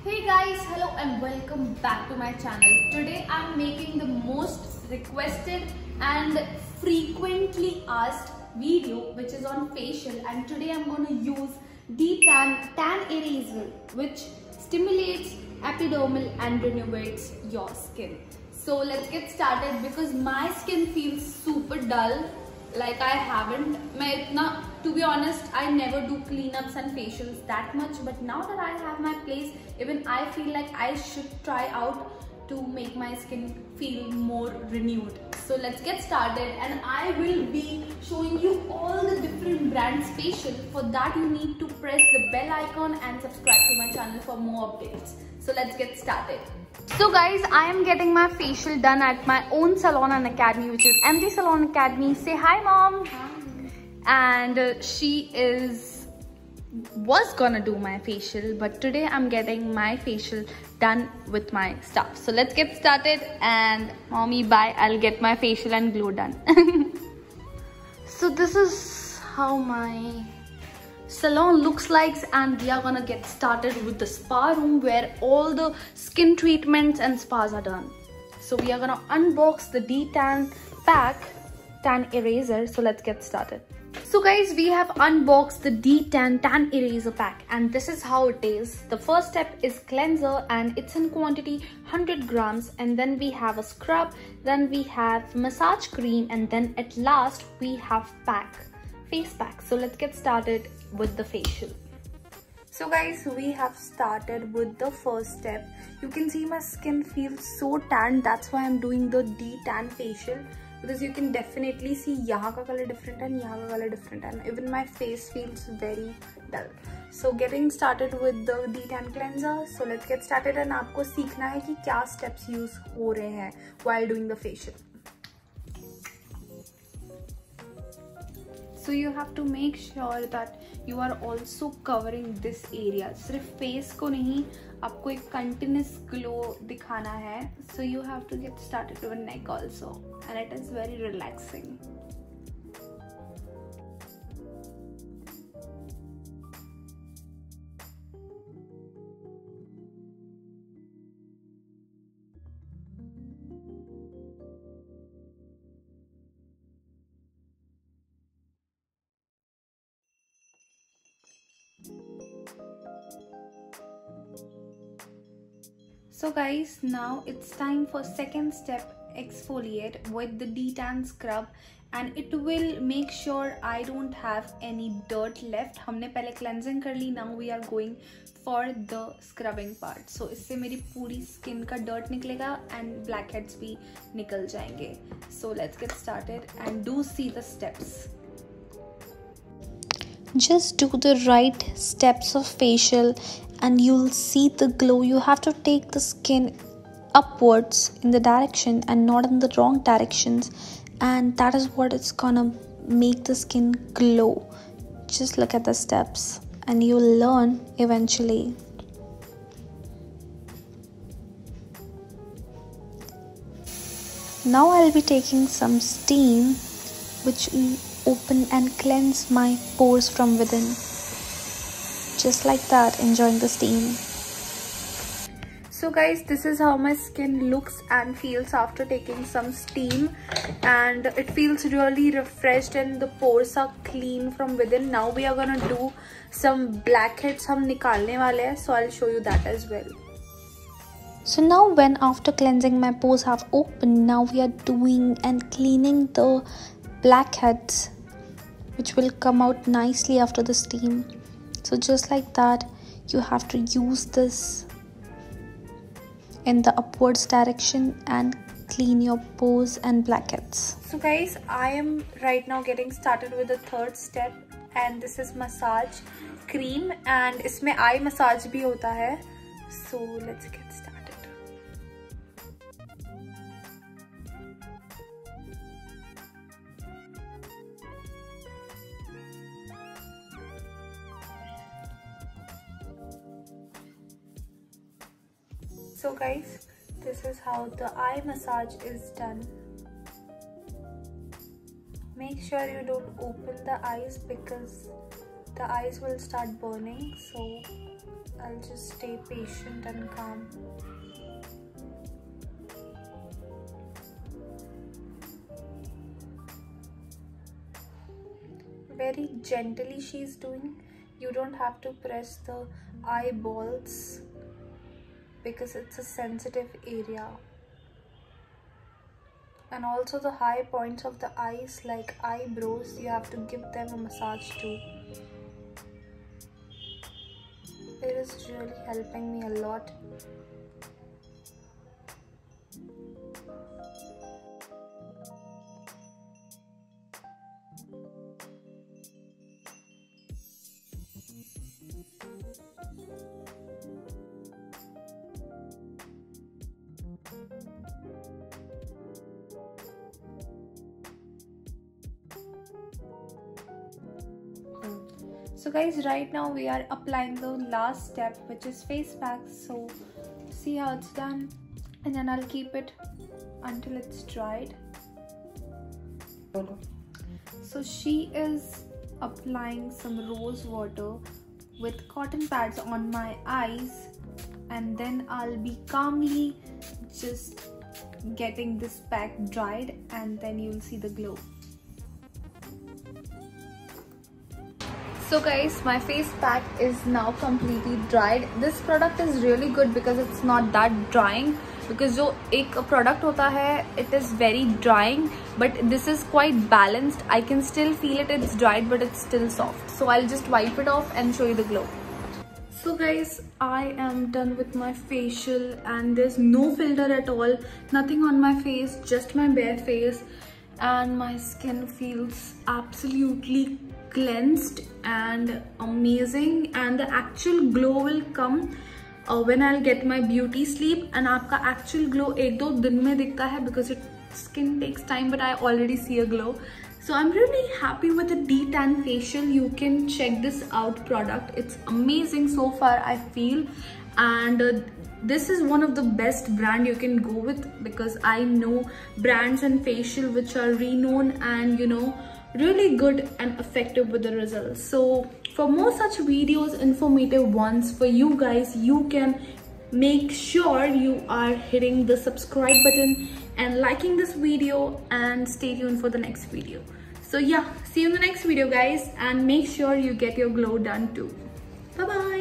Hey guys, hello and welcome back to my channel. Today I'm making the most requested and frequently asked video which is on facial, and today I'm going to use Tan Eraser which stimulates epidermal and rejuvenates your skin. So let's get started because my skin feels super dull. Like to be honest, I never do cleanups and facials that much, but now that I have my place, even I feel like I should try out to make my skin feel more renewed. So let's get started, and I will be showing you all the different brands facial. For that you need to press the bell icon and subscribe to my channel for more updates. So let's get started. So guys, I am getting my facial done at my own salon and academy, which is MD Salon Academy. Say hi, mom. Hi. And she was gonna do my facial, but today I'm getting my facial done with my stuff. So let's get started, and mommy, bye. I'll get my facial and glow done. So this is how my salon looks like, and we are gonna get started with the spa room where all the skin treatments and spas are done. So we are gonna unbox the Tan Eraser. So let's get started. So guys, we have unboxed the Tan Eraser pack, and this is how it is. The first step is cleanser, and it's in quantity 100 grams, and then we have a scrub, then we have massage cream, and then at last we have face pack. So let's get started with the facial. So guys, we have started with the first step. You can see my skin feels so tan. That's why I'm doing the Tan facial, because you can definitely see yahan ka color different and yahan ka color different, and even my face feels very dull. So getting started with the Tan cleanser. So let's get started, and आपको सीखना है कि क्या steps use हो रहे हैं while doing the facial. So you have to make sure that you are also covering this area. सिर्फ face को नहीं, आपको एक continuous glow दिखाना है. So you have to get started with neck also, and it is very relaxing. So guys, now it's time for second step, exfoliate with the Tan scrub, and it will make sure I don't have any dirt left. हमने पहले cleansing कर ली, now we are going for the scrubbing part. So इससे मेरी पूरी skin का dirt निकलेगा and blackheads भी निकल जाएंगे. So let's get started and do see the steps. Just do the right steps of facial and you'll see the glow. You have to take the skin upwards in the direction and not in the wrong directions, and that is what it's gonna make the skin glow. Just look at the steps and you'll learn eventually. Now I'll be taking some steam which will open and cleanse my pores from within. Just like that, enjoying the steam. So guys, this is how my skin looks and feels after taking some steam, and it feels really refreshed and the pores are clean from within. Now we are gonna do some blackheads हम निकालने वाले हैं, so I'll show you that as well. So now when after cleansing my pores have opened, now we are doing and cleaning the blackheads which will come out nicely after the steam. So just like that, you have to use this in the upwards direction and clean your pores and blackheads. So guys, I am right now getting started with the third step, and this is massage cream, and इसमें eye massage भी होता है. So let's get started. So guys, this is how the eye massage is done. Make sure you don't open the eyes because the eyes will start burning. So I'll just stay patient and calm. Very gently she's doing. You don't have to press the eyeballs because it's a sensitive area. And also the high points of the eyes like eyebrows, you have to give them a massage too. It is really helping me a lot. So guys, right now we are applying the last step, which is face pack. So see how it's done, and then I'll keep it until it's dried. So she is applying some rose water with cotton pads on my eyes, and then I'll be calmly just getting this pack dried, and then you'll see the glow. So guys, my face pack is now completely dried. This product is really good because it's not that drying, because जो एक product होता है, it is very drying, but this is quite balanced. I can still feel it, it's dried, but it's still soft. So I'll just wipe it off and show you the glow. So guys, I am done with my facial and there's no filter at all, nothing on my face, just my bare face, and my skin feels absolutely cleansed and amazing, and the actual glow will come when I'll get my beauty sleep, and आपका actual glow 1-2 दिन में दिखता है because it skin takes time, but I already see a glow. So I'm really happy with the D-Tan facial. You can check this out product. It's amazing so far, I feel, and this is one of the best brand you can go with, because I know brands and facial which are renowned and, you know, really good and effective with the results. So for more such videos, informative ones for you guys, you can make sure you are hitting the subscribe button and liking this video, and stay tuned for the next video. So yeah, see you in the next video guys, and make sure you get your glow done too. Bye bye.